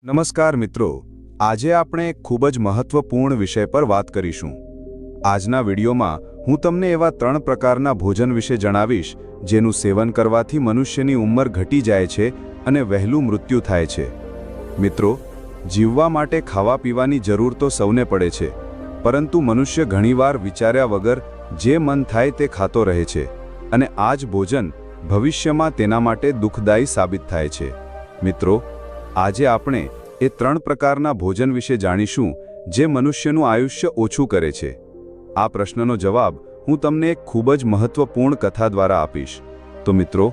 નમસ્કાર મિત્રો, આજે આપણે એક ખૂબ જ મહત્વપૂર્ણ વિષય પર વાત કરીશું। આજના વિડીયોમાં હું તમને એવા 3 પ્રકારના ભોજન વિશે જણાવીશ જેનું સેવન કરવાથી મનુષ્યની ઉંમર ઘટી જાય છે અને વહેલું મૃત્યુ થાય છે। મિત્રો, જીવવા માટે ખાવા પીવાની જરૂર તો સૌને પડે છે, પરંતુ મનુષ્ય ઘણીવાર વિચાર્યા વગર જે મન થાય તે ખાતો રહે છે અને આ જ ભોજન ભવિષ્યમાં તેના માટે દુઃખદાયી સાબિત થાય છે। મિત્રો, આજે આપણે એ 3 પ્રકારના ભોજન વિશે જાણીશું જે મનુષ્યનું આયુષ્ય ઓછું કરે છે। આ પ્રશ્નનો જવાબ હું તમને એક ખૂબ જ મહત્વપૂર્ણ કથા દ્વારા આપીશ। તો મિત્રો,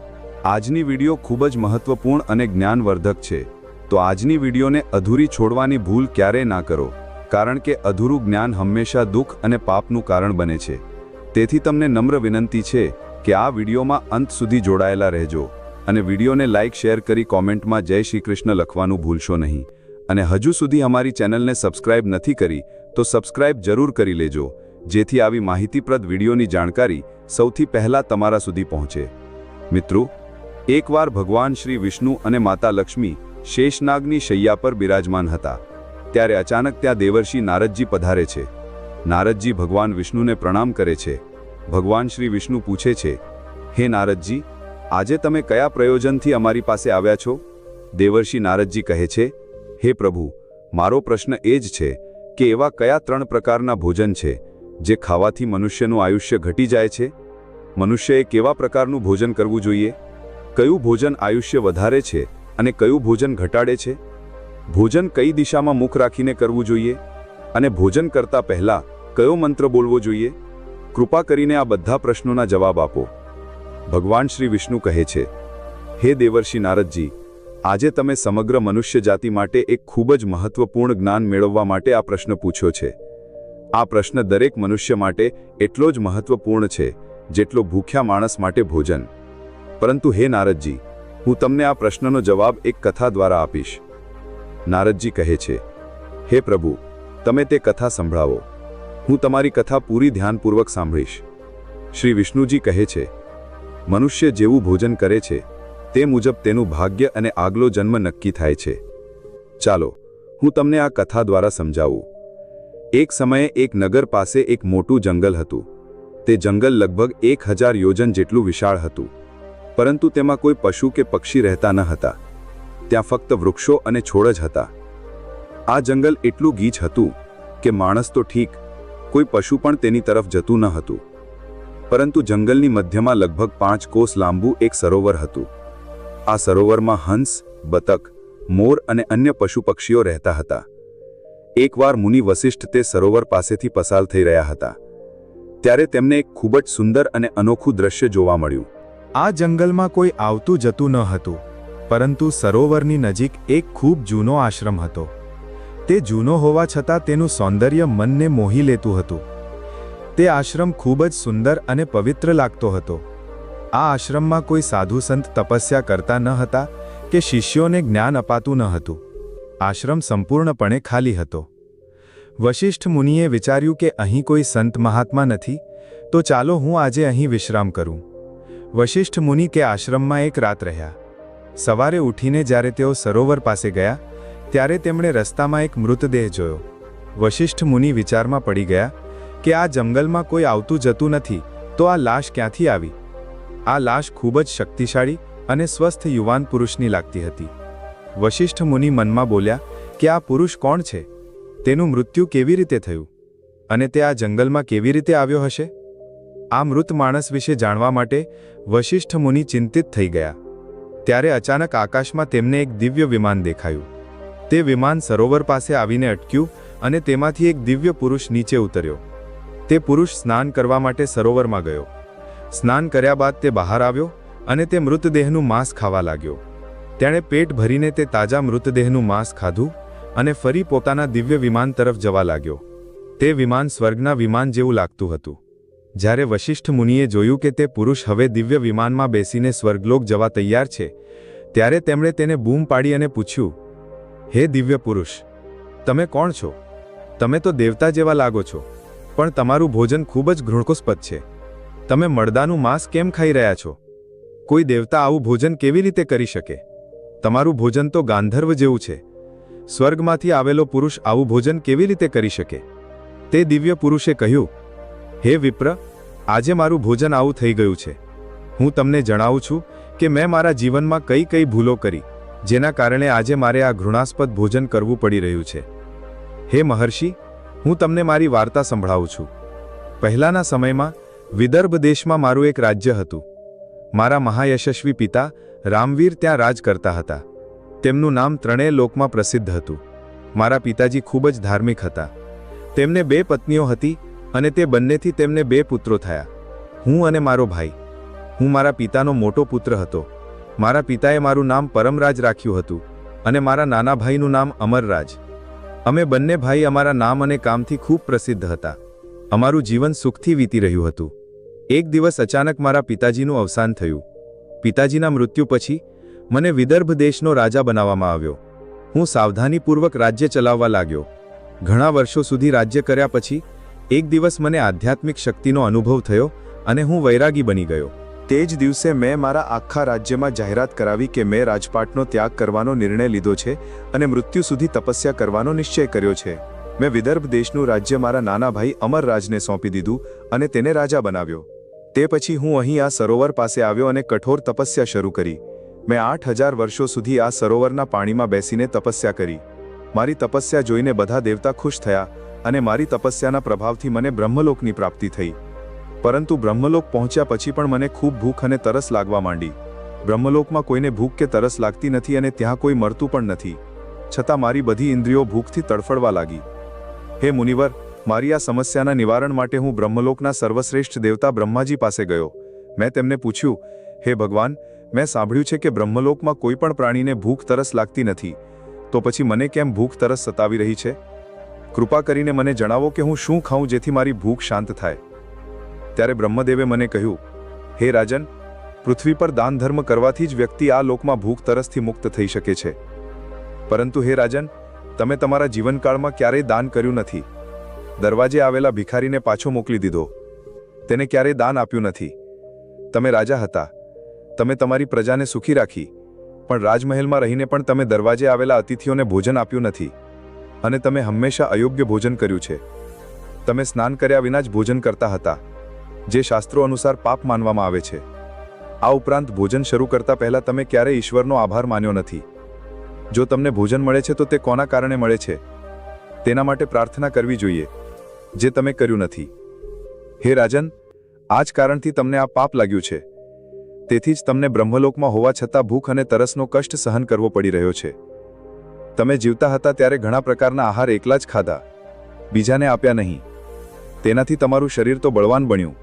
આજની વિડીયો ખૂબ જ મહત્વપૂર્ણ અને જ્ઞાનવર્ધક છે, તો આજની વિડીયોને અધૂરી છોડવાની ભૂલ ક્યારેય ના કરો, કારણ કે અધૂરું જ્ઞાન હંમેશા દુઃખ અને પાપનું કારણ બને છે। તેથી તમને નમ્ર વિનંતી છે કે આ વિડીયોમાં અંત સુધી જોડાયેલા રહેજો અને વિડીયોને લાઇક શેર કરી કોમેન્ટમાં જય શ્રી કૃષ્ણ લખવાનું ભૂલશો નહીં। અને હજુ સુધી અમારી ચેનલને સબસ્ક્રાઇબ નથી કરી તો સબસ્ક્રાઇબ જરૂર કરી લેજો, જેથી આવી માહિતીપ્રદ વિડીયોની જાણકારી સૌથી પહેલા તમારા સુધી પહોંચે। મિત્રો, એકવાર ભગવાન શ્રી વિષ્ણુ અને માતા લક્ષ્મી શેષનાગની શૈયા પર બિરાજમાન હતા। ત્યારે અચાનક ત્યાં દેવર્ષિ નારદજી પધારે છે। નારદજી ભગવાન વિષ્ણુને પ્રણામ કરે છે। ભગવાન શ્રી વિષ્ણુ પૂછે છે, હે નારદજી, આજે તમે કયા પ્રયોજનથી અમારી પાસે આવ્યા છો? દેવર્ષિ નારદજી કહે છે, હે પ્રભુ, મારો પ્રશ્ન એ જ છે કે એવા કયા 3 પ્રકારના ભોજન છે જે ખાવાથી મનુષ્યનું આયુષ્ય ઘટી જાય છે? મનુષ્યએ કેવા પ્રકારનું ભોજન કરવું જોઈએ? કયું ભોજન આયુષ્ય વધારે છે અને કયું ભોજન ઘટાડે છે? ભોજન કઈ દિશામાં મુખ રાખીને કરવું જોઈએ? અને ભોજન કરતા પહેલા કયો મંત્ર બોલવો જોઈએ? કૃપા કરીને આ બધા પ્રશ્નોના જવાબ આપો। ભગવાન શ્રી વિષ્ણુ કહે છે, હે દેવર્ષિ નારદજી, આજે તમે સમગ્ર મનુષ્ય જાતિ માટે એક ખૂબ જ મહત્વપૂર્ણ જ્ઞાન મેળવવા માટે આ પ્રશ્ન પૂછ્યો છે। આ પ્રશ્ન દરેક મનુષ્ય માટે એટલો જ મહત્વપૂર્ણ છે જેટલો ભૂખ્યા માણસ માટે ભોજન। પરંતુ હે નારદજી, હું તમને આ પ્રશ્નનો જવાબ એક કથા દ્વારા આપીશ। નારદજી કહે છે, હે પ્રભુ, તમે તે કથા સંભળાવો, હું તમારી કથા પૂરી ધ્યાનપૂર્વક સાંભળીશ। શ્રી વિષ્ણુજી કહે છે, મનુષ્ય જેવું ભોજન કરે છે તે મુજબ તેનું ભાગ્ય અને આગલો જન્મ નક્કી થાય છે। ચાલો હું તમને આ કથા દ્વારા સમજાવું। એક સમયે એક નગર પાસે એક મોટું જંગલ હતું। તે જંગલ લગભગ 1000 યોજન જેટલું વિશાળ હતું, પરંતુ તેમાં કોઈ પશુ કે પક્ષી રહેતા ન હતા। ત્યાં ફક્ત વૃક્ષો અને છોડ જ હતા। આ જંગલ એટલું ગીચ હતું કે માણસ તો ઠીક, કોઈ પશુ પણ તેની તરફ જતું ન હતું। પરંતુ જંગલની મધ્યમાં લગભગ 5 કોસ લાંબુ એક સરોવર હતું। આ સરોવરમાં હંસ, બતક, મોર અને અન્ય પશુ પક્ષીઓ રહેતા હતા। એકવાર મુનિ વસિષ્ઠ તે સરોવર પાસેથી પસાર થઈ રહ્યા હતા, ત્યારે તેમને એક ખૂબ જ સુંદર અને અનોખું દ્રશ્ય જોવા મળ્યું। આ જંગલમાં કોઈ આવતું જતું ન હતું, પરંતુ સરોવરની નજીક એક ખૂબ જૂનો આશ્રમ હતો। તે જૂનો હોવા છતાં તેનું સૌંદર્ય મનને મોહી લેતું હતું। તે આશ્રમ ખૂબ જ સુંદર અને પવિત્ર લાગતો હતો। આ આશ્રમમાં કોઈ સાધુ સંત તપસ્યા કરતા ન હતા કે શિષ્યોને જ્ઞાન અપાતું ન હતું। આશ્રમ સંપૂર્ણપણે ખાલી હતો। વશિષ્ઠ મુનિએ વિચાર્યું કે અહીં કોઈ સંત મહાત્મા નથી, તો ચાલો હું આજે અહીં વિશ્રામ કરું। વશિષ્ઠ મુનિ કે આશ્રમમાં એક રાત રહ્યા। સવારે ઉઠીને જ્યારે તેઓ સરોવર પાસે ગયા ત્યારે તેમણે રસ્તામાં એક મૃતદેહ જોયો। વશિષ્ઠ મુનિ વિચારમાં પડી ગયા કે આ જંગલમાં કોઈ આવતું જતું નથી, તો આ લાશ ક્યાંથી આવી? આ લાશ ખૂબ જ શક્તિશાળી અને સ્વસ્થ યુવાન પુરુષની લાગતી હતી। વશિષ્ઠ મુનિ મનમાં બોલ્યા કે આ પુરુષ કોણ છે? તેનું મૃત્યુ કેવી રીતે થયું? અને તે આ જંગલમાં કેવી રીતે આવ્યો હશે? આ મૃત માણસ વિશે જાણવા માટે વશિષ્ઠ મુનિ ચિંતિત થઈ ગયા। ત્યારે અચાનક આકાશમાં તેમને એક દિવ્ય વિમાન દેખાયું। તે વિમાન સરોવર પાસે આવીને અટક્યું અને તેમાંથી એક દિવ્ય પુરુષ નીચે ઉતર્યો। તે પુરુષ સ્નાન કરવા માટે સરોવરમાં ગયો। સ્નાન કર્યા બાદ તે બહાર આવ્યો અને તે મૃતદેહનું માંસ ખાવા લાગ્યો। તેણે પેટ ભરીને તે તાજા મૃતદેહનું માંસ ખાધું અને ફરી પોતાના દિવ્ય વિમાન તરફ જવા લાગ્યો। તે વિમાન સ્વર્ગના વિમાન જેવું લાગતું હતું। જ્યારે વશિષ્ઠ મુનિએ જોયું કે તે પુરુષ હવે દિવ્ય વિમાનમાં બેસીને સ્વર્ગલોક જવા તૈયાર છે, ત્યારે તેમણે તેને બૂમ પાડી અને પૂછ્યું, હે દિવ્ય પુરુષ, તમે કોણ છો? તમે તો દેવતા જેવા લાગો છો, પણ તમારું ભોજન ખૂબ જ ઘૃણાસ્પદ છે। તમે મરદાનું માંસ કેમ ખાઈ રહ્યા છો? કોઈ દેવતા આવું ભોજન કેવી રીતે કરી શકે? તમારું ભોજન તો ગાંધર્વ જેવું છે। સ્વર્ગમાંથી આવેલો પુરુષ આવું ભોજન કેવી રીતે કરી શકે? તે દિવ્ય પુરુષે કહ્યું, હે વિપ્ર, આજે મારું ભોજન આવું થઈ ગયું છે. હું તમને જણાવું છું કે મેં મારા જીવનમાં કઈ કઈ ભૂલો કરી, જેના કારણે આજે મારે આ ઘૃણાસ્પદ ભોજન કરવું પડી રહ્યું છે. હે મહર્ષિ, હું તમને મારી વાર્તા સંભળાવું છું. પહેલાના સમયમાં વિદર્ભ દેશમાં મારું એક રાજ્ય હતું. મારા મહાયશસ્વી પિતા રામવીર ત્યાં રાજ કરતા હતા. તેમનું નામ ત્રણેય લોકમાં પ્રસિદ્ધ હતું. મારા પિતાજી ખૂબ જ ધાર્મિક હતા. તેમને 2 પત્નીઓ હતી અને તે બંનેથી તેમને 2 પુત્રો થયા, હું અને મારો ભાઈ. હું મારા પિતાનો મોટો પુત્ર હતો. મારા પિતાએ મારું નામ પરમરાજ રાખ્યું હતું અને મારા નાના ભાઈનું નામ અમરરાજ. અમે બંને ભાઈ અમારા નામ અને કામથી ખૂબ પ્રસિદ્ધ હતા. અમારું જીવન સુખથી વીતી રહ્યું હતું. એક દિવસ અચાનક મારા પિતાજીનું અવસાન થયું. પિતાજીના મૃત્યુ પછી મને વિદર્ભ દેશનો રાજા બનાવવામાં આવ્યો. હું સાવધાનીપૂર્વક રાજ્ય ચલાવવા લાગ્યો. ઘણા વર્ષો સુધી રાજ્ય કર્યા પછી એક દિવસ મને આધ્યાત્મિક શક્તિનો અનુભવ થયો અને હું વૈરાગી બની ગયો. તે જ દિવસે મેં મારા આખા રાજ્યમાં જાહેરાત કરાવી કે મેં રાજપાટનો ત્યાગ કરવાનો નિર્ણય લીધો છે અને મૃત્યુ સુધી તપસ્યા કરવાનો નિશ્ચય કર્યો છે. મેં વિદર્ભ દેશનું રાજ્ય મારા નાના ભાઈ અમરરાજને સોંપી દીધું અને તેને રાજા બનાવ્યો. તે પછી હું અહીં આ સરોવર પાસે આવ્યો અને કઠોર તપસ્યા શરૂ કરી. મેં 8000 વર્ષો સુધી આ સરોવરના પાણીમાં બેસીને તપસ્યા કરી. મારી તપસ્યા જોઈને બધા દેવતા ખુશ થયા અને મારી તપસ્યાના પ્રભાવથી મને બ્રહ્મલોકની પ્રાપ્તિ થઈ. પરંતુ બ્રહ્મલોક પહોંચ્યા પછી પણ મને ખૂબ ભૂખ અને તરસ લાગવા માંડી. બ્રહ્મલોકમાં કોઈને ભૂખ કે તરસ લાગતી નથી અને ત્યાં કોઈ મરતું પણ નથી. છતાં મારી બધી ઇન્દ્રિયો ભૂખથી તડફડવા લાગી. હે મુનિવર, મારી આ સમસ્યાના નિવારણ માટે હું બ્રહ્મલોકના સર્વશ્રેષ્ઠ દેવતા બ્રહ્માજી પાસે ગયો. મેં તેમને પૂછ્યું, હે ભગવાન, મેં સાંભળ્યું છે કે બ્રહ્મલોકમાં કોઈ પણ પ્રાણીને ભૂખ તરસ લાગતી નથી, તો પછી મને કેમ ભૂખ તરસ સતાવી રહી છે? કૃપા કરીને મને જણાવો કે હું શું ખાઉં જેથી મારી ભૂખ શાંત થાય. ત્યારે બ્રહ્મદેવે મને કહ્યું, હે રાજન, પૃથ્વી પર દાન ધર્મ કરવાથી જ વ્યક્તિ આ લોકમાં ભૂખ તરસથી મુક્ત થઈ શકે છે. પરંતુ હે રાજન, તમે તમારા જીવનકાળમાં ક્યારેય દાન કર્યું નથી. દરવાજે આવેલા ભિખારીને પાછો મોકલી દીધો. તેને ક્યારેય દાન આપ્યું નથી. તમે રાજા હતા, તમે તમારી પ્રજાને સુખી રાખી, પણ રાજમહેલમાં રહીને પણ તમે દરવાજે આવેલા અતિથિઓને ભોજન આપ્યું નથી. અને તમે હંમેશા અયોગ્ય ભોજન કર્યું છે. તમે સ્નાન કર્યા વિના જ ભોજન કરતા હતા, જે શાસ્ત્રો અનુસાર પાપ માનવામાં આવે છે. આ ઉપરાંત ભોજન શરૂ કરતા પહેલા તમે ક્યારેય ઈશ્વરનો આભાર માન્યો નથી. જો તમને ભોજન મળે છે તો તે કોના કારણે મળે છે તેના માટે પ્રાર્થના કરવી જોઈએ, જે તમે કર્યું નથી. હે રાજન, આ જ કારણથી તમને આ પાપ લાગ્યું છે. તેથી જ તમને બ્રહ્મલોકમાં હોવા છતાં ભૂખ અને તરસનો કષ્ટ સહન કરવો પડી રહ્યો છે. તમે જીવતા હતા ત્યારે ઘણા પ્રકારના આહાર એકલા જ ખાધા, બીજાને આપ્યા નહીં. તેનાથી તમારું શરીર તો બળવાન બન્યું,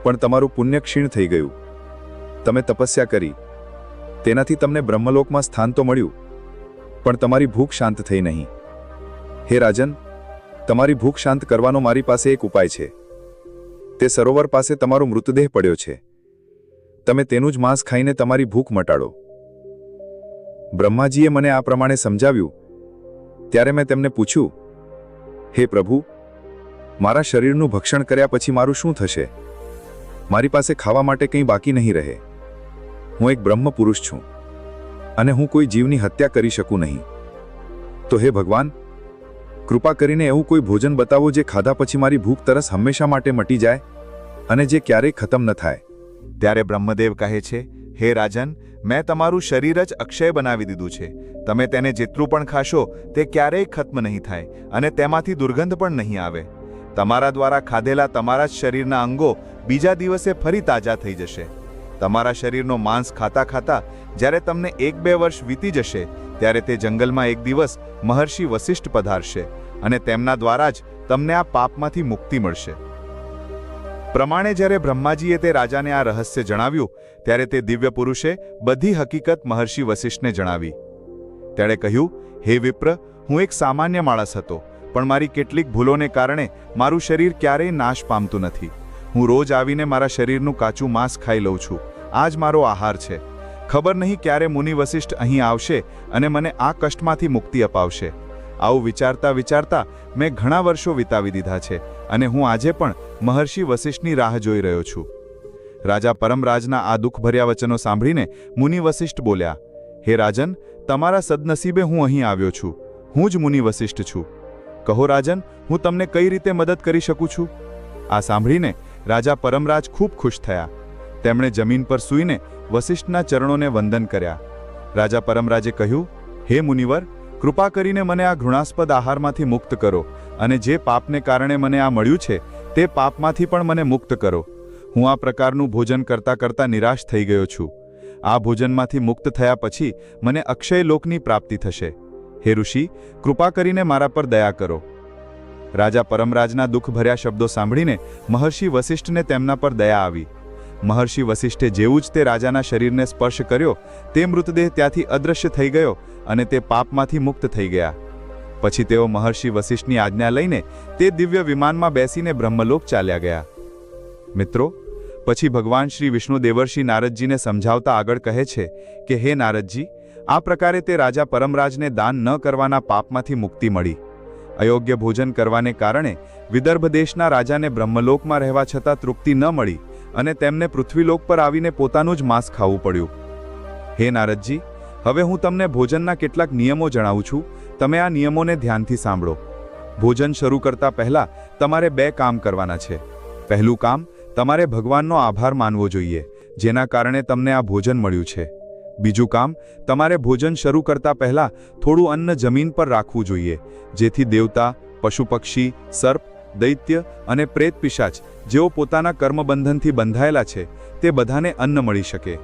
પણ તમારું પુણ્ય ક્ષીણ થઈ ગયું. તમે તપસ્યા કરી, તેનાથી તમને બ્રહ્મલોકમાં સ્થાન તો મળ્યું, પણ તમારી ભૂખ શાંત થઈ નહીં. હે રાજન, તમારી ભૂખ શાંત કરવાનો મારી પાસે એક ઉપાય છે. તે સરોવર પાસે તમારો મૃતદેહ પડ્યો છે. તમે તેનું જ માંસ ખાઈને તમારી ભૂખ મટાડો. બ્રહ્માજીએ મને આ પ્રમાણે સમજાવ્યું. ત્યારે મેં તેમને પૂછ્યું, હે પ્રભુ, મારા શરીરનું ભક્ષણ કર્યા પછી મારું શું થશે? મારી પાસે ખાવા માટે કંઈ બાકી નહીં રહે. હું એક બ્રહ્મ પુરુષ છું અને હું કોઈ જીવની હત્યા કરી શકું નહીં. તો હે ભગવાન, કૃપા કરીને એવું કોઈ ભોજન બતાવો જે ખાધા પછી મારી ભૂખ તરસ હંમેશા માટે મટી જાય અને જે ક્યારેય ખતમ ન થાય. ત્યારે બ્રહ્મદેવ કહે છે, હે રાજન, મેં તમારું શરીર જ અક્ષય બનાવી દીધું છે. તમે તેને જેટલું પણ ખાશો તે ક્યારેય ખત્મ નહીં થાય અને તેમાંથી દુર્ગંધ પણ નહીં આવે. તમારા દ્વારા ખાધેલા તમારા જ શરીરના અંગો બીજા દિવસે ફરી તાજા થઈ જશે. તમારા શરીરનો માંસ ખાતા ખાતા જ્યારે તમને 1-2 વર્ષ વીતી જશે ત્યારે તે જંગલમાં એક દિવસ મહર્ષિ વસિષ્ઠ પધારશે અને તેમના દ્વારા જ તમને આ પાપમાંથી મુક્તિ મળશે. પ્રમાણે જ્યારે બ્રહ્માજીએ તે રાજાને આ રહસ્ય જણાવ્યું ત્યારે તે દિવ્ય પુરુષે બધી હકીકત મહર્ષિ વસિષ્ઠને જણાવી. તેણે કહ્યું, હે વિપ્ર, હું એક સામાન્ય માણસ હતો, પણ મારી કેટલીક ભૂલોને કારણે મારું શરીર ક્યારેય નાશ પામતું નથી. હું રોજ આવીને મારા શરીરનું કાચું માંસ ખાઈ લઉં છું. આ જ મારો આહાર છે. ખબર નહીં ક્યારે મુનિ વસિષ્ઠ અહીં આવશે અને મને આ કષ્ટમાંથી મુક્તિ અપાવશે. આવું વિચારતા વિચારતા મેં ઘણા વર્ષો વિતાવી દીધા છે અને હું આજે પણ મહર્ષિ વસિષ્ઠની રાહ જોઈ રહ્યો છું. રાજા પરમરાજના આ દુઃખભર્યા વચનો સાંભળીને મુનિ વસિષ્ઠ બોલ્યા, હે રાજન, તમારા સદનસીબે હું અહીં આવ્યો છું. હું જ મુનિ વસિષ્ઠ છું. કહો રાજન, હું તમને કઈ રીતે મદદ કરી શકું છું? આ સાંભળીને રાજા પરમરાજ ખૂબ ખુશ થયા. તેમણે જમીન પર સૂઈને વસિષ્ઠના ચરણોને વંદન કર્યા. રાજા પરમરાજે કહ્યું, હે મુનિવર, કૃપા કરીને મને આ ઘૃણાસ્પદ આહારમાંથી મુક્ત કરો, અને જે પાપને કારણે મને આ મળ્યું છે તે પાપમાંથી પણ મને મુક્ત કરો. હું આ પ્રકારનું ભોજન કરતાં કરતાં નિરાશ થઈ ગયો છું. આ ભોજનમાંથી મુક્ત થયા પછી મને અક્ષય લોકની પ્રાપ્તિ થશે. હે ઋષિ, કૃપા કરીને મારા પર દયા કરો. રાજા પરમરાજના દુઃખભર્યા શબ્દો સાંભળીને મહર્ષિ વસિષ્ઠને તેમના પર દયા આવી. મહર્ષિ વસિષ્ઠે જેવું જ તે રાજાના શરીરને સ્પર્શ કર્યો, તે મૃતદેહ ત્યાંથી અદૃશ્ય થઈ ગયો અને તે પાપમાંથી મુક્ત થઈ ગયા. પછી તેઓ મહર્ષિ વસિષ્ઠની આજ્ઞા લઈને તે દિવ્ય વિમાનમાં બેસીને બ્રહ્મલોક ચાલ્યા ગયા. મિત્રો, પછી ભગવાન શ્રી વિષ્ણુ દેવર્ષિ નારદજીને સમજાવતા આગળ કહે છે કે હે નારદજી, આ પ્રકારે તે રાજા પરમરાજને દાન ન કરવાના પાપમાંથી મુક્તિ મળી. અયોગ્ય ભોજન કરવાને કારણે વિદર્ભ દેશના રાજાને બ્રહ્મલોકમાં રહેવા છતાં તૃપ્તિ ન મળી અને તેમને પૃથ્વીલોક પર આવીને પોતાનું જ માંસ ખાવું પડ્યું. હે નારદજી, હવે હું તમને ભોજનના કેટલાક નિયમો જણાવું છું. તમે આ નિયમોને ધ્યાનથી સાંભળો. ભોજન શરૂ કરતા પહેલા તમારે 2 કામ કરવાના છે. પહેલું કામ, તમારે ભગવાનનો આભાર માનવો જોઈએ, જેના કારણે તમને આ ભોજન મળ્યું છે. બીજું કામ, તમારે ભોજન શરૂ કરતા પહેલા થોડું અન્ન જમીન પર રાખવું જોઈએ, જેથી દેવતા, પશુ પક્ષી, સર્પ, દૈત્ય અને પ્રેત પિશાચ જેઓ પોતાના કર્મબંધનથી બંધાયેલા છે તે બધાને અન્ન મળી શકે.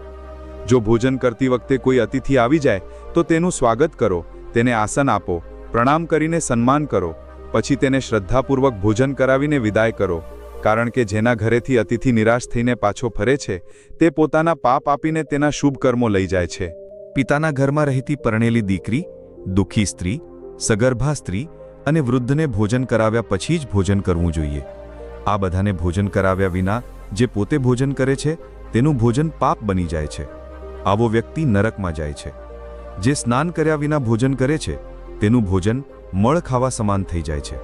જો ભોજન કરતી વખતે કોઈ અતિથિ આવી જાય તો તેનું સ્વાગત કરો, તેને આસન આપો, પ્રણામ કરીને સન્માન કરો, પછી તેને શ્રદ્ધાપૂર્વક ભોજન કરાવીને વિદાય કરો. કારણ કે જેના ઘરેથી અતિથિ નિરાશ થઈને પાછો ફરે છે તે પોતાના પાપ આપીને તેના શુભ કર્મો લઈ જાય છે. પિતાના ઘરમાં રહેતી પરણેલી દીકરી, દુઃખી સ્ત્રી, સગર્ભા સ્ત્રી અને વૃદ્ધને ભોજન કરાવ્યા પછી જ ભોજન કરવું જોઈએ. આ બધાને ભોજન કરાવ્યા વિના જે પોતે ભોજન કરે છે તેનું ભોજન પાપ બની જાય છે. આવો વ્યક્તિ નરકમાં જાય છે. જે સ્નાન કર્યા વિના ભોજન કરે છે તેનું ભોજન મળ ખાવા સમાન થઈ જાય છે.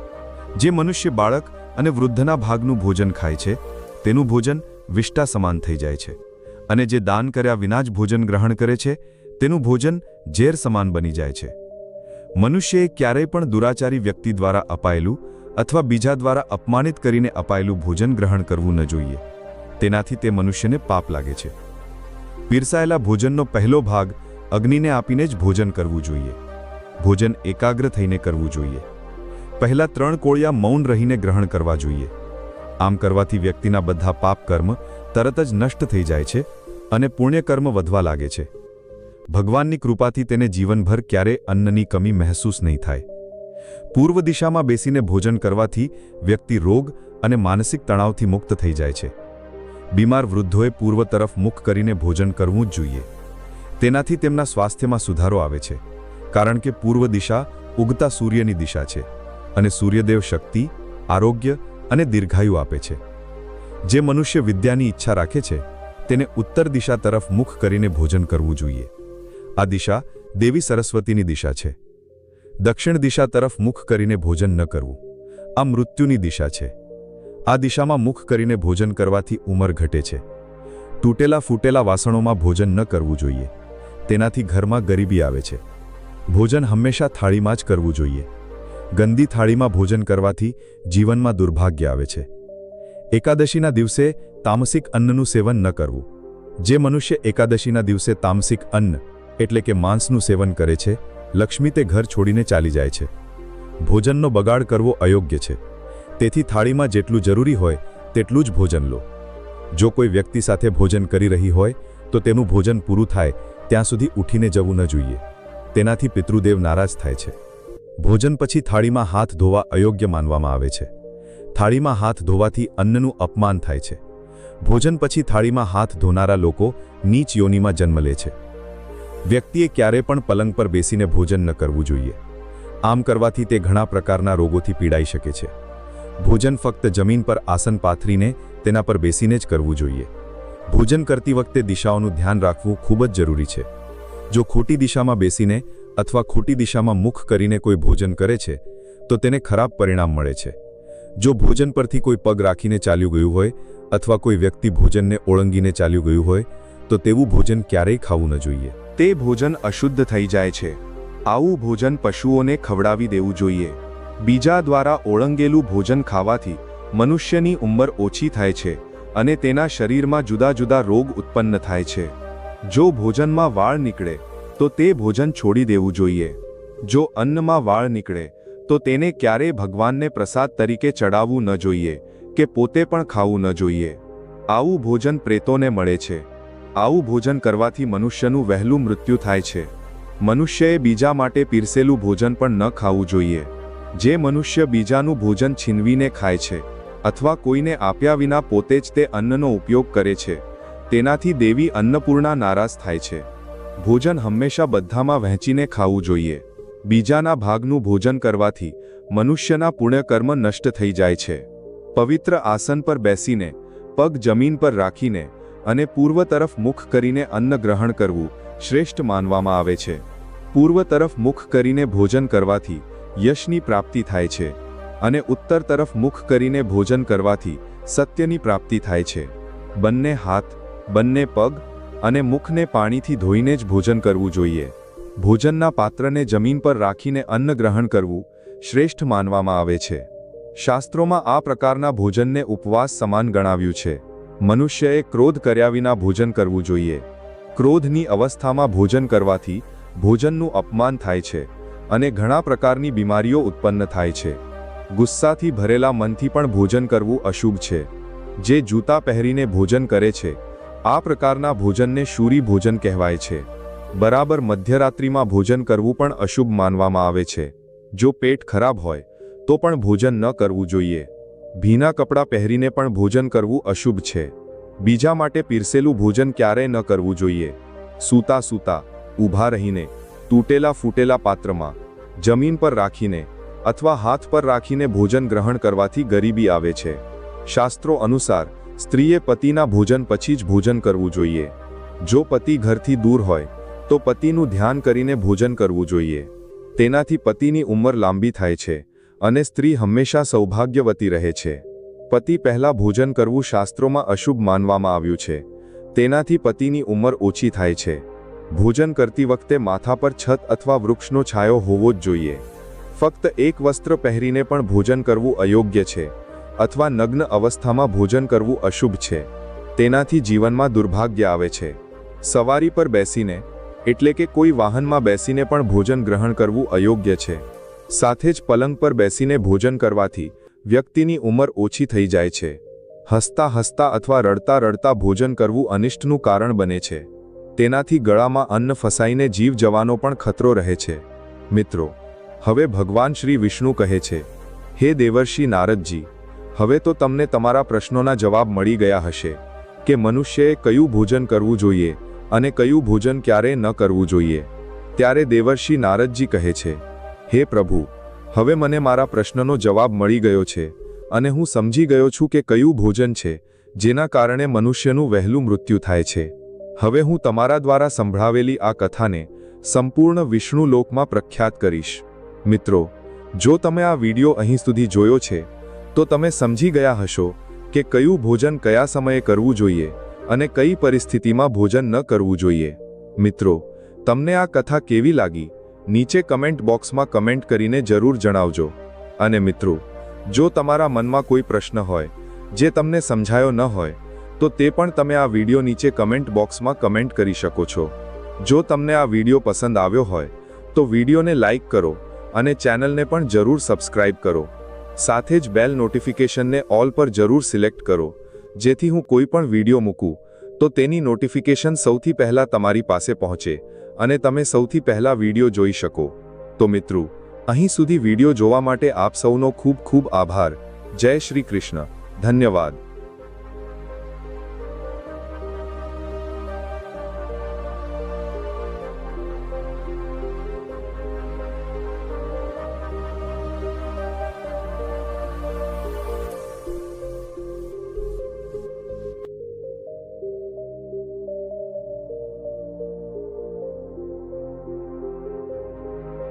જે મનુષ્ય બાળક અને વૃદ્ધના ભાગનું ભોજન ખાય છે તેનું ભોજન વિષ્ટા સમાન થઈ જાય છે. અને જે દાન કર્યા વિના જ ભોજન ગ્રહણ કરે છે તેનું ભોજન ઝેર સમાન બની જાય છે. મનુષ્યએ ક્યારેય પણ દુરાચારી વ્યક્તિ દ્વારા અપાયેલું અથવા બીજા દ્વારા અપમાનિત કરીને અપાયેલું ભોજન ગ્રહણ કરવું ન જોઈએ. તેનાથી તે મનુષ્યને પાપ લાગે છે. પીરસાયેલા ભોજનનો પહેલો ભાગ અગ્નિને આપીને જ ભોજન કરવું જોઈએ. ભોજન એકાગ્ર થઈને કરવું જોઈએ. પહેલા 3 કોળિયા મૌન રહીને ગ્રહણ કરવા જોઈએ. આમ કરવાથી વ્યક્તિના બધા પાપ કર્મ તરત જ નષ્ટ થઈ જાય છે અને પુણ્યકર્મ વધવા લાગે છે. ભગવાનની કૃપાથી તેને જીવનભર ક્યારે અન્નની કમી મહેસૂસ નહીં થાય. પૂર્વ દિશામાં બેસીને ભોજન કરવાથી વ્યક્તિ રોગ અને માનસિક તણાવથી મુક્ત થઈ જાય છે. બીમાર વૃદ્ધોએ પૂર્વ તરફ મુખ કરીને ભોજન કરવું જ જોઈએ. તેનાથી તેમના સ્વાસ્થ્યમાં સુધારો આવે છે. કારણ કે પૂર્વ દિશા ઉગતા સૂર્યની દિશા છે અને સૂર્યદેવ શક્તિ, આરોગ્ય અને દીર્ઘાયુ આપે છે. જે મનુષ્ય વિદ્યાની ઈચ્છા રાખે છે તેને ઉત્તર દિશા તરફ મુખ કરીને ભોજન કરવું જોઈએ. આ દિશા દેવી સરસ્વતીની દિશા છે. દક્ષિણ દિશા તરફ મુખ કરીને ભોજન ન કરવું આ મૃત્યુની દિશા છે. આ દિશામાં મુખ કરીને ભોજન કરવાથી ઉંમર ઘટે છે. તૂટેલા ફૂટેલા વાસણોમાં ભોજન ન કરવું જોઈએ. તેનાથી ઘરમાં ગરીબી આવે છે. ભોજન હંમેશા થાળીમાં જ કરવું જોઈએ. ગંદી થાળીમાં ભોજન કરવાથી જીવનમાં દુર્ભાગ્ય આવે છે. એકાદશીના દિવસે તામસિક અન્નનું સેવન ન કરવું. જે મનુષ્ય એકાદશીના દિવસે તામસિક અન્ન એટલે કે માંસનું સેવન કરે છે, લક્ષ્મી તે ઘર છોડીને ચાલી જાય છે. ભોજનનો બગાડ કરવો અયોગ્ય છે. તેથી થાળીમાં જેટલું જરૂરી હોય તેટલું જ ભોજન લો. જો કોઈ વ્યક્તિ સાથે ભોજન કરી રહી હોય તો તેનું ભોજન પૂરું થાય ત્યાં સુધી ઉઠીને જવું ન જોઈએ. તેનાથી પિતૃદેવ નારાજ થાય છે. ભોજન પછી થાળીમાં હાથ ધોવા અયોગ્ય માનવામાં આવે છે. થાળીમાં હાથ ધોવાથી અન્નનું અપમાન થાય છે. ભોજન પછી થાળીમાં હાથ ધોનારા લોકો નીચ યોનિમાં જન્મ લે છે. વ્યક્તિએ ક્યારેય પણ પલંગ પર બેસીને ભોજન ન કરવું જોઈએ. આમ કરવાથી તે ઘણા પ્રકારના રોગોથી પીડાઈ શકે છે. ભોજન ફક્ત જમીન પર આસન પાથરીને તેના પર બેસીને જ કરવું જોઈએ. ભોજન કરતી વખતે દિશાઓનું ધ્યાન રાખવું ખૂબ જ જરૂરી છે. જો ખોટી દિશામાં બેસીને અથવા ખોટી દિશામાં મુખ કરીને કોઈ ભોજન કરે છે તો તેને ખરાબ પરિણામ મળે છે. જો ભોજન પરથી કોઈ પગ રાખીને ચાલ્યું ગયું હોય અથવા કોઈ વ્યક્તિ ભોજનને ઓળંગીને ચાલ્યું ગયું હોય તો તેવું ભોજન ક્યારેય ખાવું ન જોઈએ. તે ભોજન અશુદ્ધ થઈ જાય છે. આવું ભોજન પશુઓને ખવડાવી દેવું જોઈએ. બીજા દ્વારા ઓળંગેલું ભોજન ખાવાથી મનુષ્યની ઉંમર ઓછી થાય છે અને તેના શરીરમાં જુદા જુદા રોગ ઉત્પન્ન થાય છે. જો ભોજનમાં વાળ નીકળે તો તે ભોજન છોડી દેવું જોઈએ. જો અન્નમાં વાળ નીકળે તો તેને ક્યારેય ભગવાનને પ્રસાદ તરીકે ચડાવવું ન જોઈએ કે પોતે પણ ખાવું ન જોઈએ. આવું ભોજન પ્રેતોને મળે છે. આવું ભોજન કરવાથી મનુષ્યનું વહેલું મૃત્યુ થાય છે. મનુષ્યએ બીજા માટે પીરસેલું ભોજન પણ ન ખાવું જોઈએ. જે મનુષ્ય બીજાનું ભોજન છીનવીને ખાય છે અથવા કોઈને આપ્યા વિના પોતે જ તે અન્નનો ઉપયોગ કરે છે, તેનાથી દેવી અન્નપૂર્ણા નારાજ થાય છે. ભોજન હંમેશા બધામાં વહેંચીને ખાવું જોઈએ. બીજાના ભાગનું ભોજન કરવાથી મનુષ્યના પુણ્યકર્મ નષ્ટ થઈ જાય છે. પવિત્ર આસન પર બેસીને, પગ જમીન પર રાખીને અને પૂર્વ તરફ મુખ કરીને અન્ન ગ્રહણ કરવું શ્રેષ્ઠ માનવામાં આવે છે. પૂર્વ તરફ મુખ કરીને ભોજન કરવાથી યશની પ્રાપ્તિ થાય છે અને ઉત્તર તરફ મુખ કરીને ભોજન કરવાથી સત્યની પ્રાપ્તિ થાય છે. બંને હાથ, બંને પગ અને મુખને પાણીથી ધોઈને જ ભોજન કરવું જોઈએ. ભોજનના પાત્રને જમીન પર રાખીને અન્ન ગ્રહણ કરવું શ્રેષ્ઠ માનવામાં આવે છે. શાસ્ત્રોમાં આ પ્રકારના ભોજનને ઉપવાસ સમાન ગણાવ્યું છે. મનુષ્યએ ક્રોધ કર્યા વિના ભોજન કરવું જોઈએ. ક્રોધની અવસ્થામાં ભોજન કરવાથી ભોજનનું અપમાન થાય છે અને ઘણા પ્રકારની બીમારીઓ ઉત્પન્ન થાય છે. ગુસ્સાથી ભરેલા મનથી પણ ભોજન કરવું અશુભ છે. જે જૂતા પહેરીને ભોજન કરે છે, આ પ્રકારના ભોજનને શૂરી ભોજન કહેવાય છે. બરાબર મધ્યરાત્રિમાં ભોજન કરવું પણ અશુભ માનવામાં આવે છે. જો પેટ ખરાબ હોય તો પણ ભોજન ન કરવું જોઈએ. ભીના કપડાં પહેરીને પણ ભોજન કરવું અશુભ છે. બીજા માટે પીરસેલું ભોજન ક્યારેય ન કરવું જોઈએ. સૂતા સૂતા, ઊભા રહીને, તૂટેલા ફૂટેલા પાત્રમાં, જમીન પર રાખીને અથવા હાથ પર રાખીને ભોજન ગ્રહણ કરવાથી ગરીબી આવે છે. શાસ્ત્રો અનુસાર સ્ત્રીએ પતિના ભોજન પછી જ ભોજન કરવું જોઈએ. જો પતિ ઘરથી દૂર હોય તો પતિનું ધ્યાન કરીને ભોજન કરવું જોઈએ. તેનાથી પતિની ઉંમર લાંબી થાય છે અને સ્ત્રી હંમેશા સૌભાગ્યવતી રહે છે. પતિ પહેલા ભોજન કરવું શાસ્ત્રોમાં અશુભ માનવામાં આવ્યું છે. તેનાથી પતિની ઉંમર ઓછી થાય છે. ભોજન કરતી વખતે માથા પર છત અથવા વૃક્ષનો છાંયો હોવો જ જોઈએ. ફક્ત એક વસ્ત્ર પહેરીને પણ ભોજન કરવું અયોગ્ય છે અથવા નગ્ન અવસ્થામાં ભોજન કરવું અશુભ છે. તેનાથી જીવનમાં દુર્ભાગ્ય આવે છે. સવારી પર બેસીને એટલે કે કોઈ વાહનમાં બેસીને પણ ભોજન ગ્રહણ કરવું અયોગ્ય છે. સાથે જ પલંગ પર બેસીને ભોજન કરવાથી વ્યક્તિની ઉંમર ઓછી થઈ જાય છે. હસતા હસતા અથવા રડતા રડતા ભોજન કરવું અનિષ્ટનું કારણ બને છે. તેનાથી ગળામાં અન્ન ફસાઈને જીવ જવાનો પણ ખતરો રહે છે. મિત્રો, હવે ભગવાન શ્રી વિષ્ણુ કહે છે, હે દેવર્ષિ નારદજી, હવે તો તમને તમારા પ્રશ્નોના જવાબ મળી ગયા હશે કે મનુષ્યએ કયું ભોજન કરવું જોઈએ અને કયું ભોજન ક્યારેય ન કરવું જોઈએ. ત્યારે દેવર્ષિ નારદજી કહે છે, હે પ્રભુ, હવે મને મારા પ્રશ્નનો જવાબ મળી ગયો છે અને હું સમજી ગયો છું કે કયું ભોજન છે જેના કારણે મનુષ્યનું વહેલું મૃત્યુ થાય છે. હવે હું તમારા દ્વારા સંભળાવેલી આ કથાને સંપૂર્ણ વિષ્ણુ લોકમાં પ્રખ્યાત કરીશ. મિત્રો, જો તમે આ વિડિયો અહીં સુધી જોયો છે તો તમે સમજી ગયા હશો કે કયું ભોજન કયા સમયે કરવું જોઈએ અને કઈ પરિસ્થિતિમાં ભોજન ન કરવું જોઈએ. મિત્રો, તમને આ કથા કેવી લાગી? નીચે કમેન્ટ બોક્સમાં કમેન્ટ કરીને જરૂર જણાવજો. અને મિત્રો, જો તમારા મનમાં કોઈ પ્રશ્ન હોય જે તમને સમજાયો ન હોય તો તે પણ તમે આ વિડિયો નીચે કમેન્ટ બોક્સમાં કમેન્ટ કરી શકો છો. જો તમને આ વિડિયો પસંદ આવ્યો હોય તો વિડિયોને લાઈક કરો અને ચેનલને પણ જરૂર સબસ્ક્રાઇબ કરો. સાથે જ બેલ નોટિફિકેશનને ઓલ પર જરૂર સિલેક્ટ કરો, જેથી હું કોઈ પણ વિડિયો મૂકું તો તેની નોટિફિકેશન સૌથી પહેલા તમારી પાસે પહોંચે અને તમે સૌથી પહેલા વિડિયો જોઈ શકો. તો મિત્રો, અહીં સુધી વિડિયો જોવા માટે આપ સૌનો ખૂબ ખૂબ આભાર. જય શ્રી કૃષ્ણ. ધન્યવાદ.